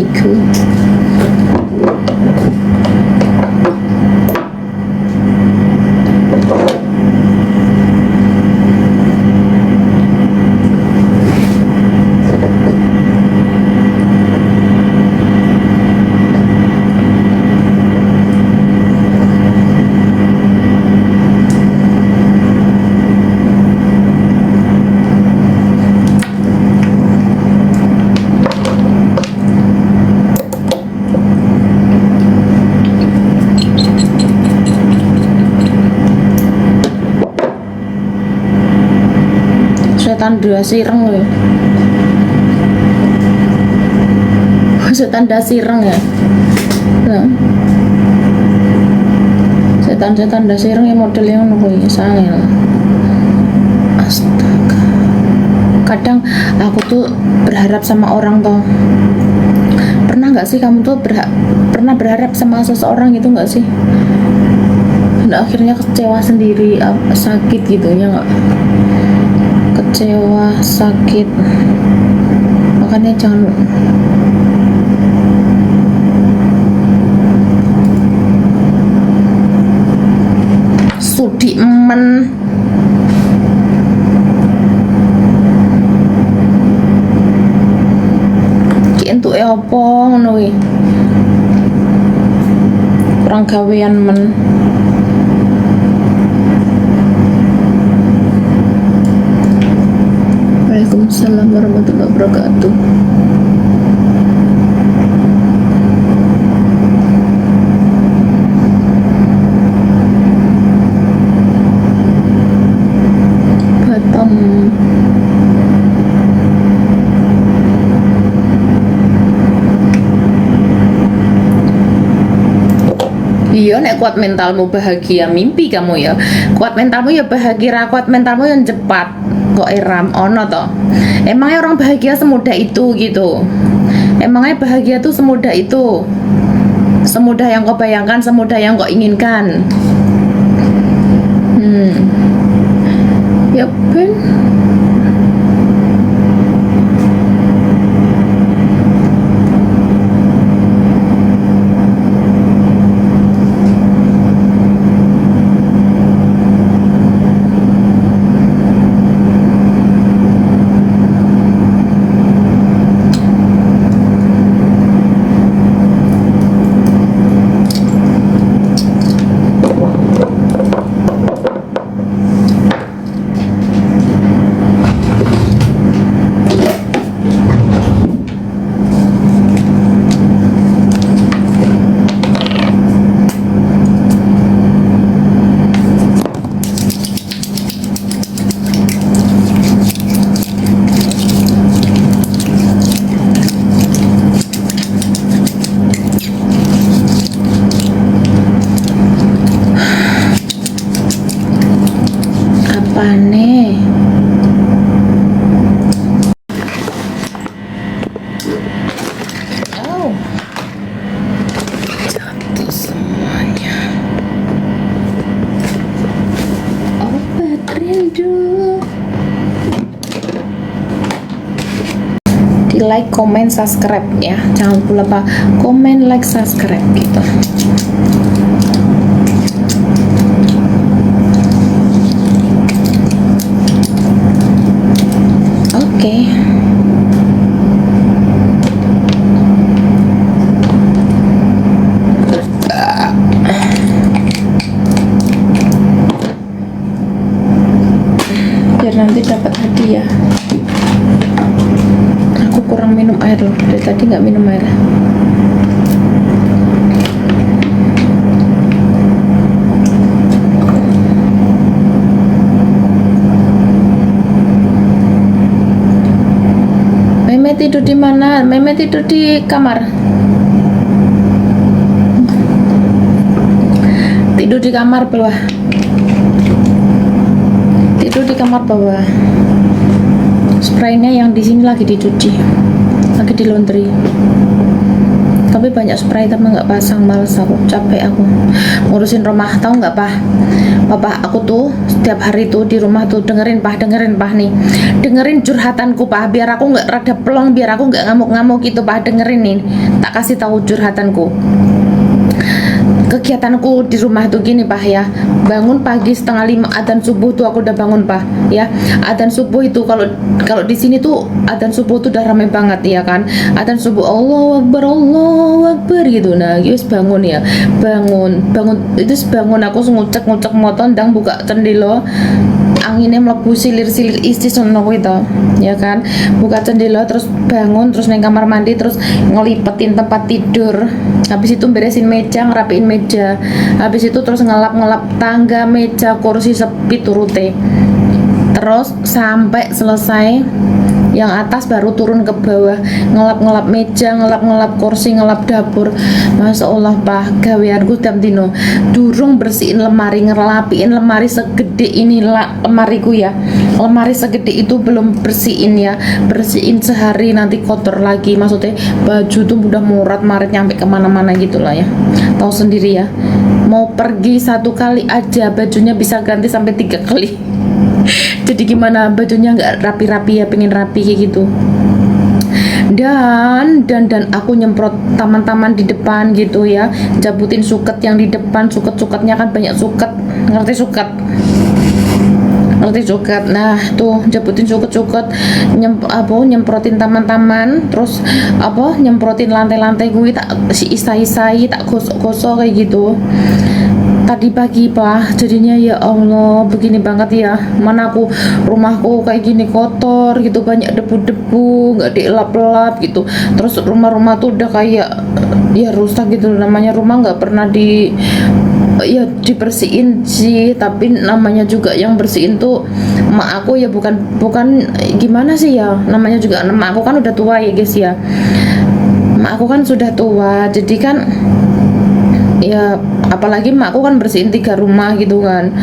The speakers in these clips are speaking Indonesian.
suamiku. Setan dasi ireng ya. Setan dasi ireng ya. Nah. Setan dasi ireng ya modelnya ngono kuwi sangel. Astaga. Kadang aku tuh berharap sama orang toh. Pernah nggak sih kamu tuh pernah berharap sama seseorang gitu nggak sih? Dan akhirnya kecewa sendiri, sakit gitu ya nggak? Kecewa, sakit, makanya jangan sudi emen. Ki entuke apa ngono kuwi, kurang gawean men. Waalaikumsalam warahmatullahi wabarakatuh. Batam. Iya, nek kuat mentalmu bahagia mimpi kamu ya. Kuat mentalmu ya bahagia, kuat mentalmu yang cepat. Kok eram ono toh. Emangnya orang bahagia semudah itu gitu. Emangnya bahagia tuh semudah itu. Semudah yang kau bayangkan, semudah yang kau inginkan. Ya ben. Apane? Oh, jatuh semuanya. Obat rindu. Di like, komen, subscribe ya. Jangan lupa komen, like, subscribe gitu. Oke. Biar nanti dapat hadiah. Aku kurang minum air loh. Dari tadi nggak minum air. Meme tidur di mana? Meme tidur di kamar. Tidur di kamar bawah. Tidur di kamar bawah. Spraynya yang di sini lagi dicuci, lagi di laundry. tapi banyak spray tapi nggak pasang, males aku, capek aku ngurusin rumah. Tahu nggak Pak, Bapak aku tuh setiap hari tuh di rumah tuh dengerin Pak nih, dengerin curhatanku Pak, biar aku nggak rada pelong, biar aku nggak ngamuk-ngamuk gitu Pak. Dengerin nih, tak kasih tahu curhatanku. Kegiatanku di rumah tuh gini Pak ya, bangun pagi 4:30 adzan subuh tuh aku udah bangun Pak ya. Adzan subuh itu kalau kalau di sini tuh adzan subuh tuh udah ramai banget ya kan. Adzan subuh Allahu Akbar gitu. Nah, guys bangun ya, bangun itu bangun aku ngucek moton ndang buka cendela, anginnya mlebu silir-silir isi sono itu ya kan. Buka jendela terus bangun, terus neng kamar mandi, terus ngelipetin tempat tidur, habis itu beresin meja, ngerapiin meja, habis itu terus ngelap tangga, meja, kursi sepi turute, terus sampai selesai yang atas baru turun ke bawah, ngelap meja, ngelap kursi, ngelap dapur. Masya Allah Pak, gaweanku tiap dino durung bersihin lemari, ngerapiin lemari segede ini lemariku ya, lemari segede itu belum bersihin ya, bersihin sehari nanti kotor lagi. Maksudnya baju tuh udah murat-marit nyampe kemana-mana gitu lah ya, tahu sendiri ya, mau pergi 1 kali aja bajunya bisa ganti sampai 3 kali. Jadi gimana, bajunya nggak rapi-rapi ya, pengen rapi kayak gitu. Dan aku nyemprot taman-taman di depan gitu ya, jabutin suket yang di depan, suket-suketnya kan banyak suket, ngerti suket? Nah tuh jabutin suket-suket, nyemprotin taman-taman, terus nyemprotin lantai-lantai gue, tak isai-isai, tak gosok-gosok kayak gitu. Tadi pagi Pak, jadinya ya Allah begini banget ya, mana aku rumahku kayak gini kotor gitu, banyak debu-debu, nggak dielap-elap gitu. Terus rumah-rumah tuh udah kayak ya rusak gitu, namanya rumah nggak pernah ya dibersihin sih, tapi namanya juga yang bersihin tuh emak aku ya, bukan gimana sih ya, namanya juga emak aku kan udah tua ya guys ya, emak aku kan sudah tua, jadi kan ya apalagi emakku kan bersihin 3 rumah gitu kan,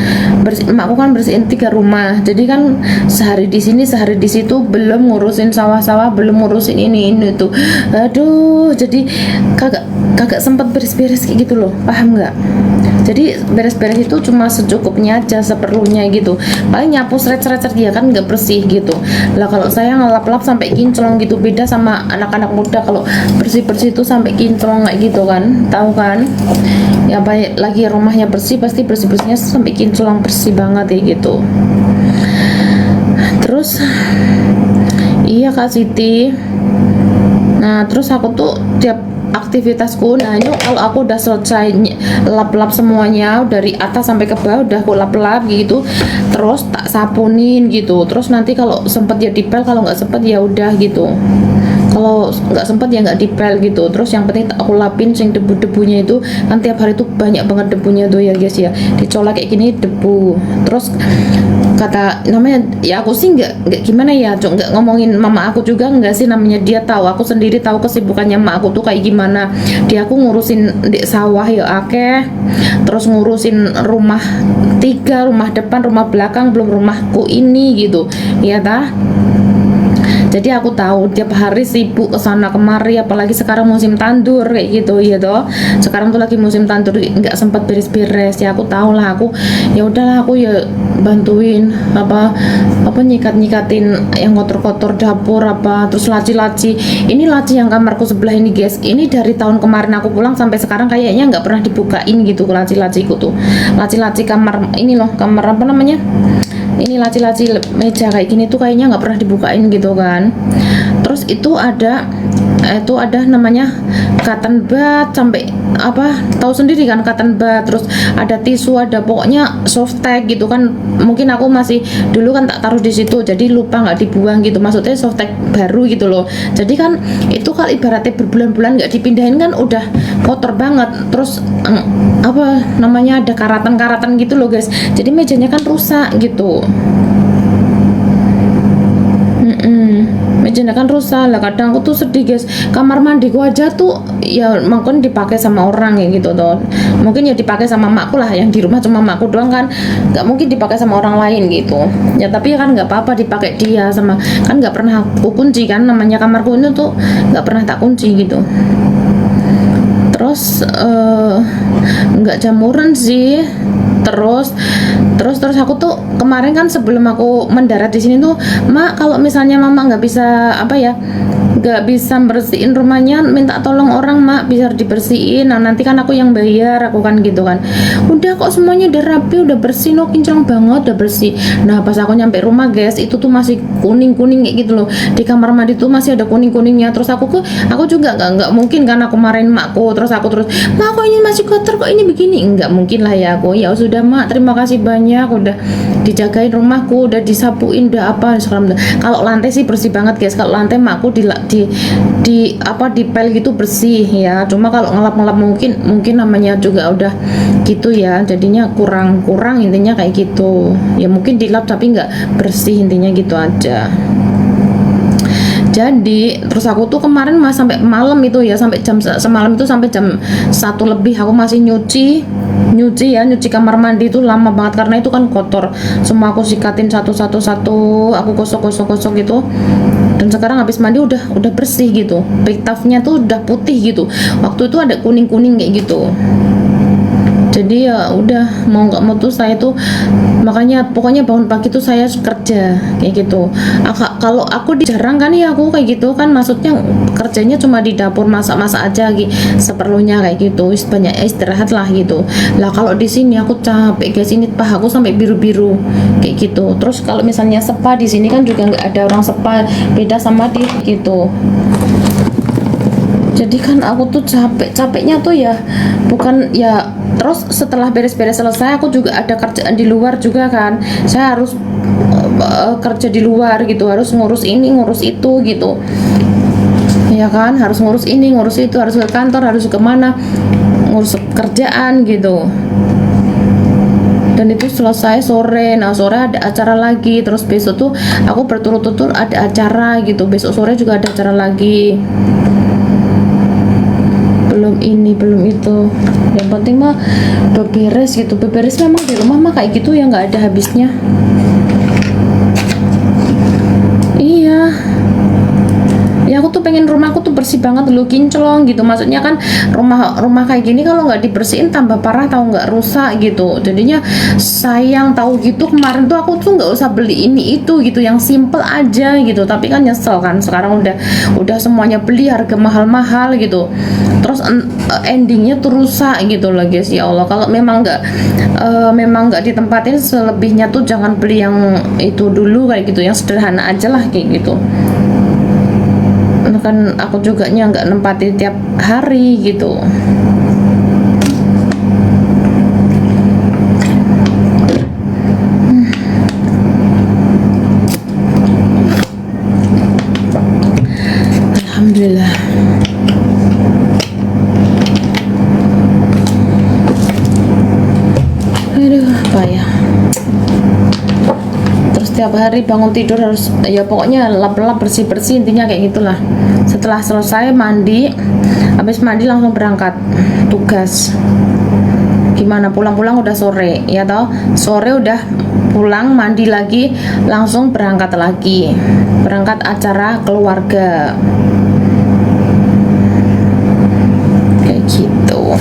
emakku kan bersihin 3 rumah, jadi kan sehari di sini sehari di situ, belum ngurusin sawah-sawah, belum ngurusin ini tuh, aduh, jadi kagak sempat beres-beres kayak gitu loh, paham nggak? Jadi beres-beres itu cuma secukupnya aja, seperlunya gitu, paling nyapu seret-seret dia kan nggak bersih gitu lah. Kalau saya ngelap-lap sampai kinclong gitu, beda sama anak-anak muda, kalau bersih-bersih itu sampai kinclong kayak gitu kan, tahu kan ya, baik lagi rumahnya bersih pasti bersih-bersihnya sampai kinclong, bersih banget ya gitu. Terus iya Kak Siti, nah terus aku tuh tiap aktivitasku, nah ini kalau aku udah selesai lap-lap semuanya dari atas sampai ke bawah, udah aku lap-lap gitu, terus tak sapunin gitu, terus nanti kalau sempet ya dipel, kalau nggak sempet ya udah gitu, kalau nggak sempet ya nggak dipel gitu. Terus yang penting aku lapin sing debu-debunya itu kan, tiap hari tuh banyak banget debunya tuh ya guys ya, dicolek kayak gini debu. Terus kata namanya ya, aku sih nggak gimana ya, nggak ngomongin mama aku juga nggak sih, namanya dia tahu, aku sendiri tahu kesibukannya mama aku tuh kayak gimana. Dia aku ngurusin di sawah ya akeh, terus ngurusin rumah 3, rumah depan, rumah belakang, belum rumahku ini gitu ya tah. Jadi aku tahu tiap hari sibuk kesana kemari, apalagi sekarang musim tandur kayak gitu ya toh. Sekarang tuh lagi musim tandur, nggak sempat beres-beres ya, aku tahu lah. Aku ya udahlah, aku ya bantuin apa nyikat-nyikatin yang kotor-kotor dapur apa, terus laci-laci. Ini laci yang kamarku sebelah ini guys, ini dari tahun kemarin aku pulang sampai sekarang kayaknya nggak pernah dibukain gitu laci-laciku tuh. Laci-laci kamar ini loh, kamar apa namanya, ini laci-laci meja kayak gini tuh kayaknya nggak pernah dibukain gitu kan. Terus itu ada namanya cotton bud, sampai tahu sendiri kan cotton bud, terus ada tisu, ada pokoknya soft tag gitu kan. Mungkin aku masih dulu kan tak taruh di situ, jadi lupa nggak dibuang gitu, maksudnya soft tag baru gitu loh. Jadi kan itu kalau ibaratnya berbulan-bulan nggak dipindahin kan udah kotor banget. Terus namanya ada karatan-karatan gitu loh guys, jadi mejanya kan rusak gitu. Mejanya kan rusak lah. Kadang aku tuh sedih guys, kamar mandiku aja tuh ya mungkin dipakai sama orang ya gitu tuh, mungkin ya dipakai sama makku lah, yang di rumah cuma makku doang kan, nggak mungkin dipakai sama orang lain gitu ya. Tapi kan nggak apa-apa dipakai dia sama, kan nggak pernah aku kunci kan, namanya kamarku ini tuh nggak pernah tak kunci gitu. Terus nggak jamuran sih. Terus aku tuh kemarin kan sebelum aku mendarat di sini tuh, Mak, kalau misalnya Mama nggak bisa apa ya, nggak bisa bersihin rumahnya, minta tolong orang, Mak, bisa dibersihin. Nah, nanti kan aku yang bayar, aku kan gitu kan. Udah kok semuanya udah rapi, udah bersih, no, kinclong banget, udah bersih. Nah, pas aku nyampe rumah, guys, itu tuh masih kuning-kuning kayak gitu loh. Di kamar mandi tuh masih ada kuning-kuningnya. Terus aku juga nggak mungkin kan aku marahin makku. Mak, kok ini masih kotor, kok ini begini. Nggak mungkin lah ya aku. Ya sudah, Mak, terima kasih banyak, udah dijagain rumahku, udah disapuin, udah apa sekarang. Kalau lantai sih bersih banget, guys. Kalau lantai makku dipel gitu bersih ya. Cuma kalau ngelap-ngelap mungkin namanya juga udah gitu ya, jadinya kurang intinya kayak gitu ya. Mungkin dilap tapi nggak bersih, intinya gitu aja. Jadi terus aku tuh kemarin sampai malam itu ya, sampai semalam itu sampai jam 1 lebih aku masih nyuci kamar mandi itu lama banget karena itu kan kotor semua. Aku sikatin satu, aku gosok gitu. Dan sekarang habis mandi udah bersih gitu, bathtubnya tuh udah putih gitu. Waktu itu ada kuning kayak gitu. Jadi ya udah, mau nggak mau tuh saya tuh, makanya pokoknya bangun pagi tuh saya kerja kayak gitu. Kalau aku jarang kan ya aku kayak gitu kan, maksudnya kerjanya cuma di dapur, masak aja gitu, seperlunya kayak gitu. Banyak istirahat lah gitu. Lah kalau di sini aku capek, guys, ini paha aku sampai biru kayak gitu. Terus kalau misalnya spa di sini kan juga nggak ada orang spa, beda sama di gitu. Jadi kan aku tuh capeknya tuh ya, bukan ya. Terus setelah beres-beres selesai, aku juga ada kerjaan di luar juga kan. Saya harus kerja di luar gitu, harus ngurus ini ngurus itu gitu ya kan, harus ngurus ini ngurus itu, harus ke kantor, harus kemana, ngurus kerjaan gitu. Dan itu selesai sore. Nah, sore ada acara lagi. Terus besok tuh aku berturut-turut ada acara gitu. Besok sore juga ada acara lagi. Belum ini belum itu, yang penting mah udah beres gitu. Beres memang di rumah mah kayak gitu ya, nggak ada habisnya. Iya ya, aku tuh pengen rumahku tuh bersih banget dulu, kinclong gitu. Maksudnya kan rumah kayak gini kalau nggak dibersihin tambah parah, tahu nggak, rusak gitu. Jadinya sayang tahu gitu. Kemarin tuh aku tuh nggak usah beli ini itu gitu, yang simple aja gitu. Tapi kan nyesel kan, sekarang udah semuanya beli harga mahal-mahal gitu. Terus endingnya tuh rusak gitu loh, guys. Ya Allah, kalau memang nggak ditempatin, selebihnya tuh jangan beli yang itu dulu kayak gitu, yang sederhana aja lah kayak gitu. Kan aku juga nggak nempatin tiap hari gitu. Alhamdulillah. Aduh, apa ya, terus tiap hari bangun tidur harus ya pokoknya lap-lap, bersih-bersih, intinya kayak gitulah. Setelah selesai mandi, habis mandi langsung berangkat tugas. Gimana, pulang-pulang udah sore ya toh, sore udah pulang, mandi lagi, langsung berangkat lagi, berangkat acara keluarga kayak gitu.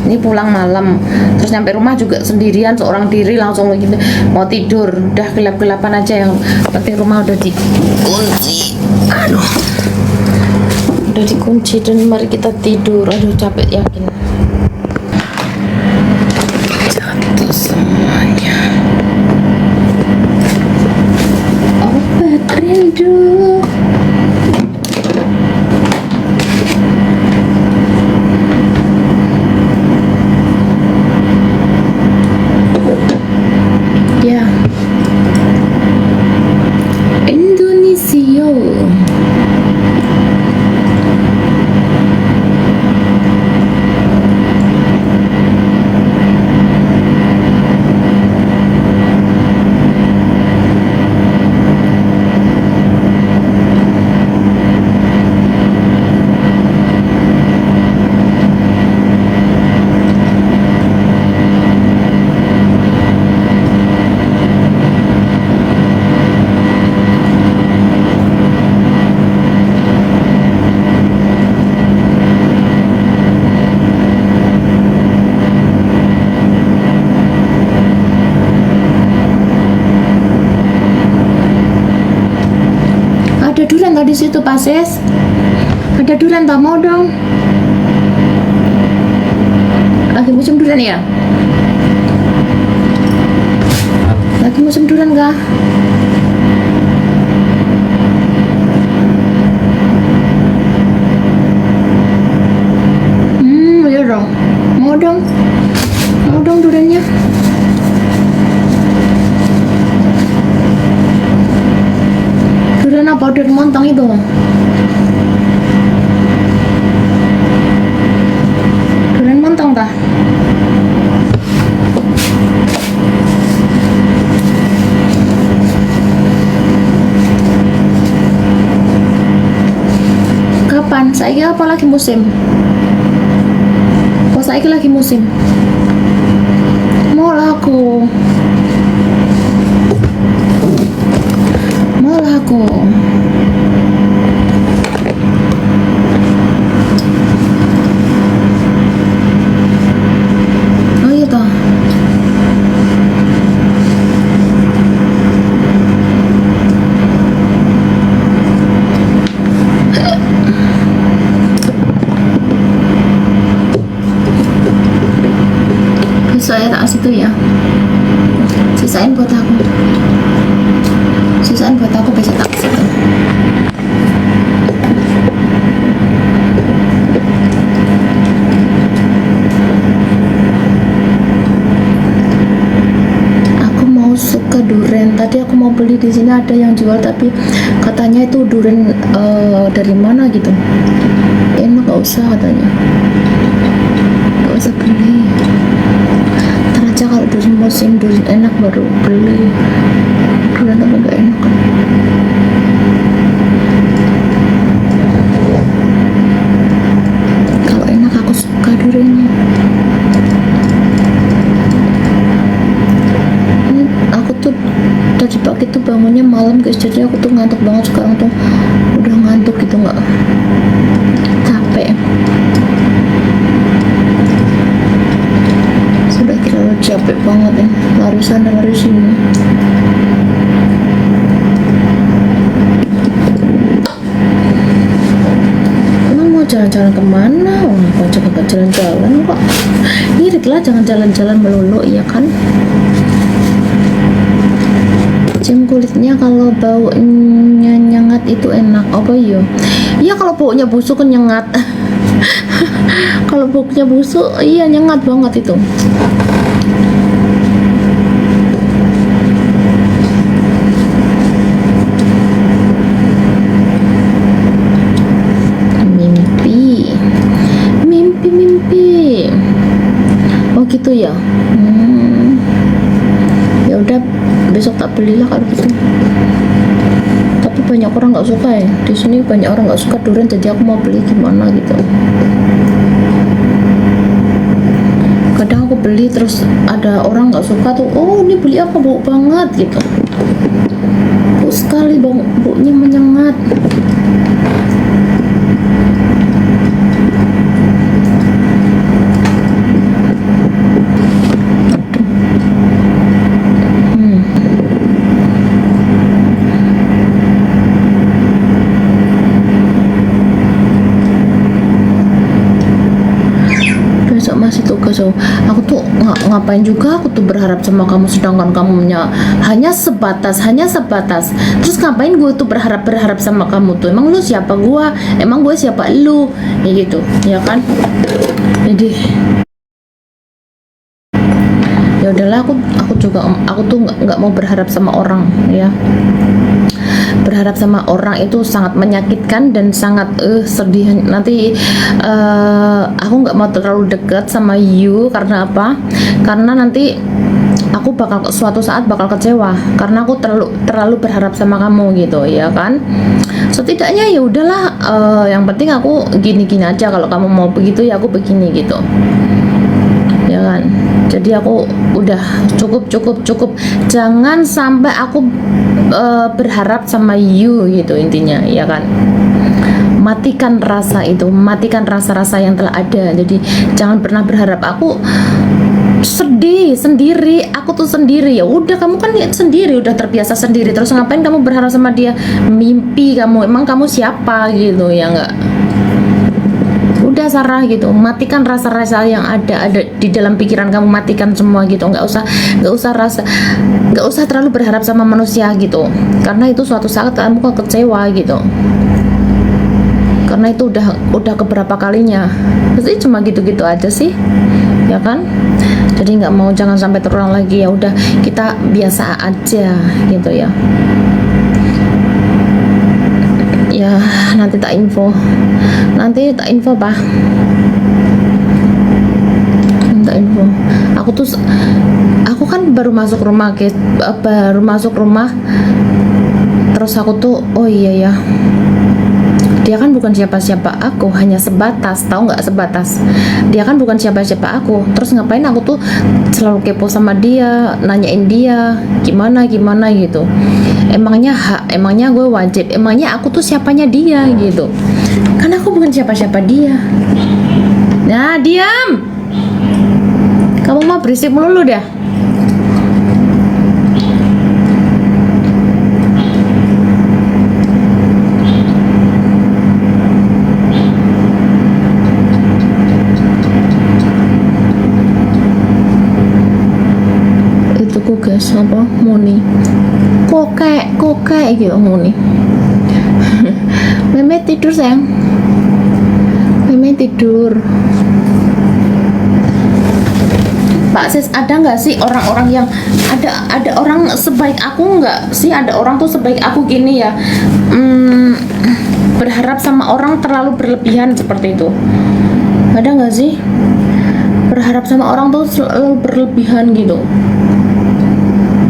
Ini pulang malam, terus nyampe rumah juga sendirian, seorang diri, langsung gitu mau tidur. Udah gelap-gelapan aja, yang penting rumah udah dikunci. Aduh, udah dikunci, dan mari kita tidur. Aduh, capek yakin. Jatuh semuanya. Obat rindu. Ya, Indonesia. ada durian tadi situ Pak Sis. Ada durian, tak mau dong. Lagi musim durian ya? Lagi musim durian kah? Ya dong. Mau dong. Mau dong duriannya. Durian apa? Durian montong itu. Durian montong tah? Kapan? Saya apa lagi musim? Oh, saya lagi musim. Mau lah aku. Mau lah aku. Oh iya toh. Saya tak situ ya. Sisain buat aku. Sisain buat aku besok tak situ. Aku mau suka durian. Tadi aku mau beli di sini ada yang jual tapi katanya itu durian dari mana gitu. Enak gak usah katanya. Gak usah beli. Aja kalau durian musim durian enak baru beli. Durian apa gak enak kan? Kalau enak aku suka duriannya. Ini aku tuh tadi pagi tuh bangunnya malam guys, jadi aku tuh ngantuk banget sekarang tuh udah ngantuk gitu, nggak capek. Capek banget ya, lari sana lari sini. Emang mau jalan-jalan kemana? Oh, kok coba jalan-jalan kok. Irit lah, jangan jalan-jalan melulu, ya kan? Cium kulitnya kalau baunya nyengat itu enak. Apa iya? Iya kalau baunya busuk kan nyengat. Kalau baunya busuk, iya nyengat banget itu. Gitu ya. Ya udah besok tak belilah kalau gitu. Tapi banyak orang nggak suka ya. Di sini banyak orang nggak suka durian, jadi aku mau beli gimana gitu. Kadang aku beli terus ada orang nggak suka tuh. Oh ini beli apa bau banget gitu. Bau sekali, baunya menyengat. Masih tugas. So, aku tuh ngapain juga aku tuh berharap sama kamu sedangkan kamunya hanya sebatas terus ngapain gue tuh berharap sama kamu tuh, emang lu siapa gua, emang gue siapa lu, ya gitu ya kan. Jadi ya udahlah, aku tuh nggak mau berharap sama orang ya. Berharap sama orang itu sangat menyakitkan dan sangat sedih. Nanti aku nggak mau terlalu dekat sama you. Karena apa? Karena nanti aku suatu saat bakal kecewa karena aku terlalu berharap sama kamu gitu ya kan. Setidaknya ya udahlah, yang penting aku gini-gini aja. Kalau kamu mau begitu ya aku begini gitu ya kan. Jadi aku udah cukup. Jangan sampai aku berharap sama you gitu intinya ya kan. Matikan rasa itu, matikan rasa-rasa yang telah ada. Jadi jangan pernah berharap. Aku sedih sendiri, aku tuh sendiri. Ya udah, kamu kan sendiri, udah terbiasa sendiri, terus ngapain kamu berharap sama dia? Mimpi kamu, emang kamu siapa gitu ya? Enggak, udah Sarah gitu, matikan rasa-rasa yang ada di dalam pikiran kamu, matikan semua gitu. Nggak usah terlalu berharap sama manusia gitu, karena itu suatu saat kamu kok kecewa gitu, karena itu udah keberapa kalinya, pasti cuma gitu-gitu aja sih, ya kan? Jadi nggak mau, jangan sampai terulang lagi. Ya udah, kita biasa aja gitu ya. Ya nanti tak info Pak, tak info. Aku kan baru masuk rumah terus aku tuh, oh iya ya, dia kan bukan siapa-siapa aku, hanya sebatas, tahu nggak, sebatas. Dia kan bukan siapa-siapa aku, terus ngapain aku tuh selalu kepo sama dia, nanyain dia gimana gitu. Emangnya gue wajib, emangnya aku tuh siapanya dia gitu, kan aku bukan siapa-siapa dia. Nah, diam, kamu mau berisik melulu dah. Guys, apa Moni kokek gitu Moni. Meme tidur sayang, Meme tidur. Pak Sis, ada nggak sih orang-orang yang ada orang sebaik aku nggak sih? Ada orang tuh sebaik aku gini ya, berharap sama orang terlalu berlebihan seperti itu. Ada nggak sih berharap sama orang tuh selalu berlebihan gitu?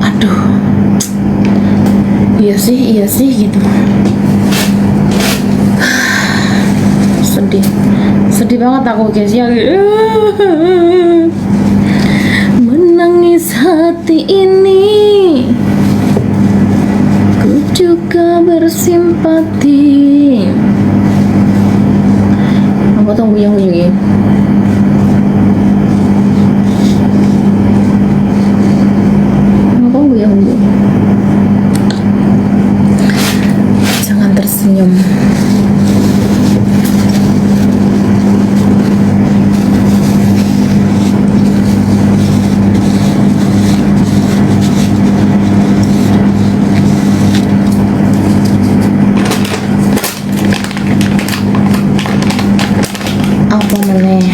Aduh, iya sih gitu. Sedih banget aku guys ya. Menangis hati ini, ku juga bersimpati. Aku tunggu yang begini. Jangan tersenyum. Apa meneh?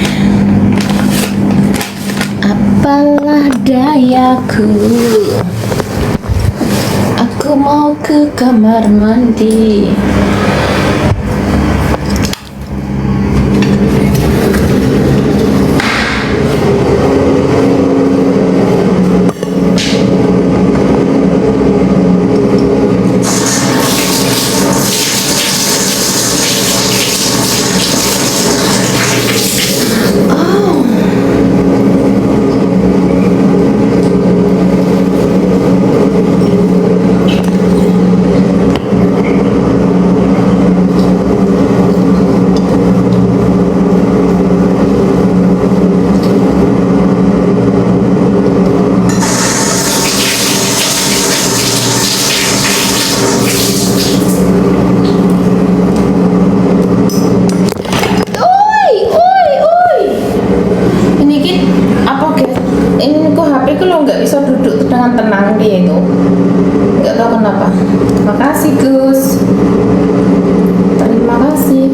Apalah dayaku, aku mau ke kamar mandi. Dengan tenang dia itu, nggak tahu kenapa. Makasih Gus, terima kasih.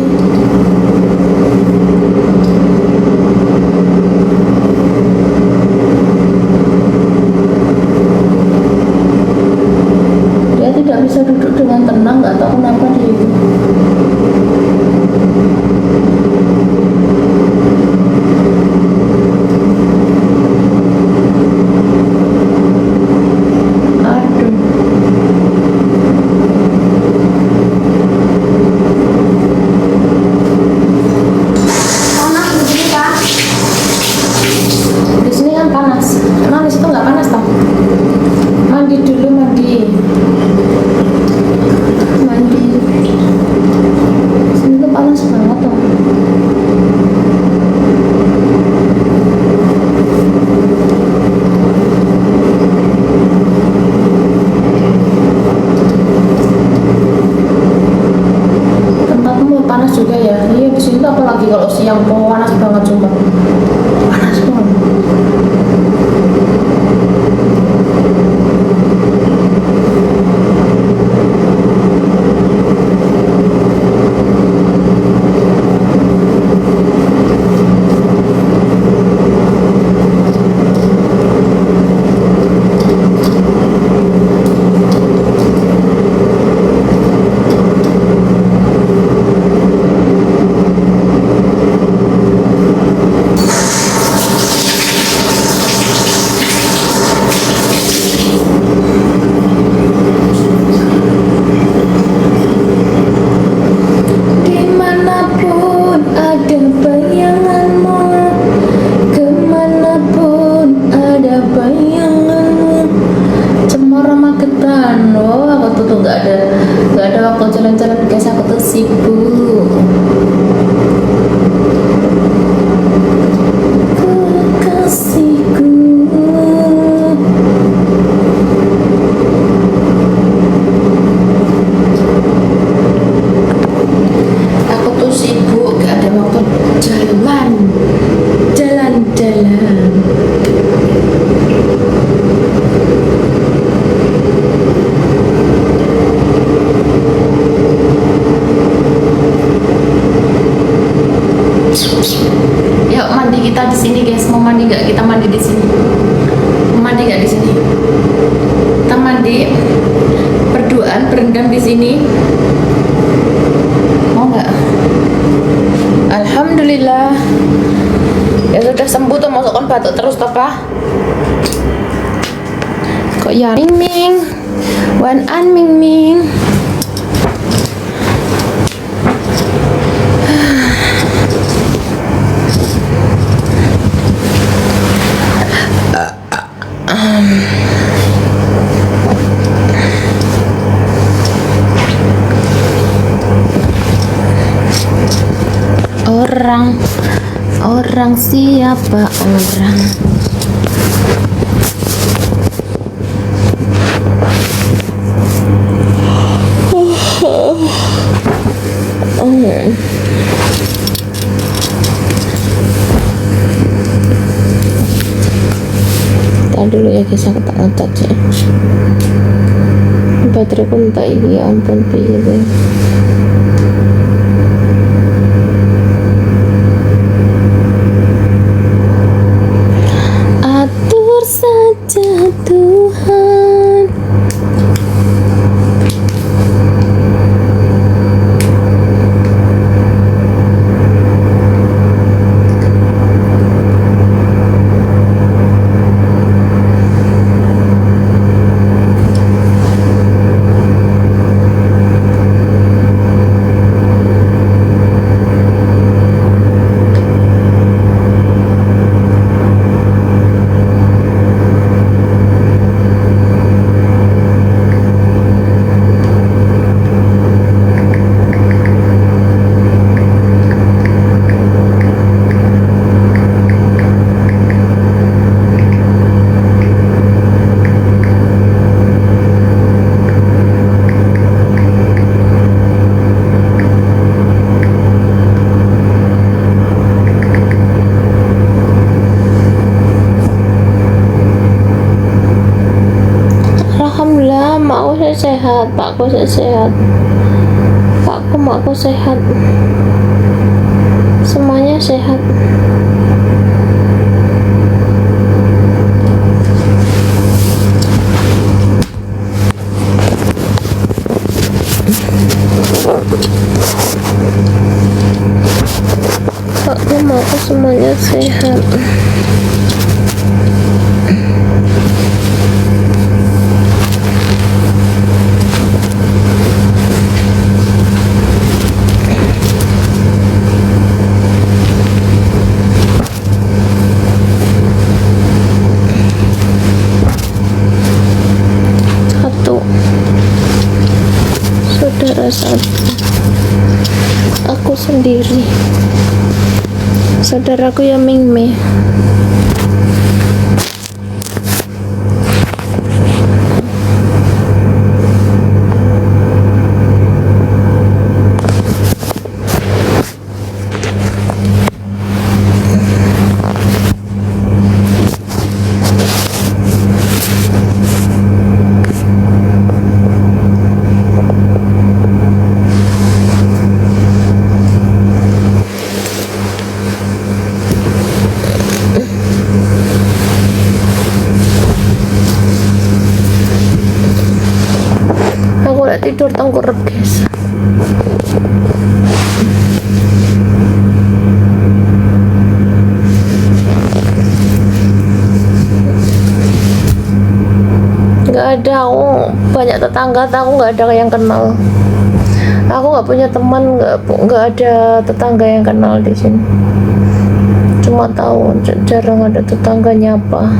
Dia tidak bisa duduk dengan tenang, nggak tahu kenapa dia itu. aku tuh nggak ada waktu jalan-jalan guys, aku tuh sibuk. Kekasihku, aku tuh sibuk, gak ada waktu jalan-jalan. Yuk mandi kita di sini guys, mau mandi nggak? Kita mandi di sini. Mau mandi nggak di sini? Kita mandi berduaan berendam di sini. Mau nggak? Alhamdulillah. Ya sudah sembuh tuh, masukkan batuk terus toh Pak. Kok ya Ming Ming, Wan An Ming Ming. Orang siapa orang? Tahan dulu ya guys, aku tak ngecat ya. Baterai pun tak ini, ya ampun pilih. Atur saja Tuhan. Alhamdulillah, makku saya sehat, pakku saya sehat, makku sehat, semuanya sehat. Makku semuanya sehat. Saudara satu, aku sendiri, saudaraku ya Ming Mei. Tidur tengkurap guys. Nggak ada, aku banyak tetangga, aku nggak ada yang kenal. Aku nggak punya teman, nggak ada tetangga yang kenal di sini. Cuma tahu, jarang ada tetangganya apa.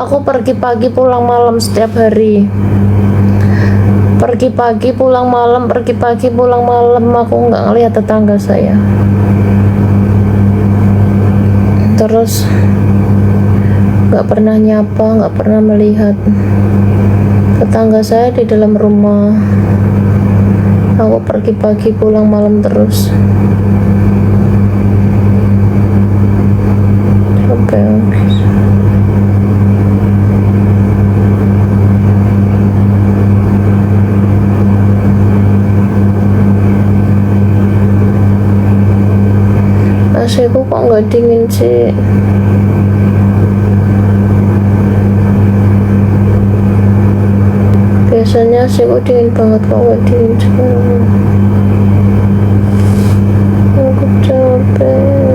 Aku pergi pagi pulang malam setiap hari. Pergi pagi pulang malam, pergi pagi pulang malam, aku nggak ngelihat tetangga saya. Terus nggak pernah nyapa, nggak pernah melihat tetangga saya di dalam rumah. Aku pergi pagi pulang malam terus. Sampai habis. AC ku kok nggak dingin sih? Biasanya AC ku dingin banget, kok nggak dingin sekarang. Aku capek.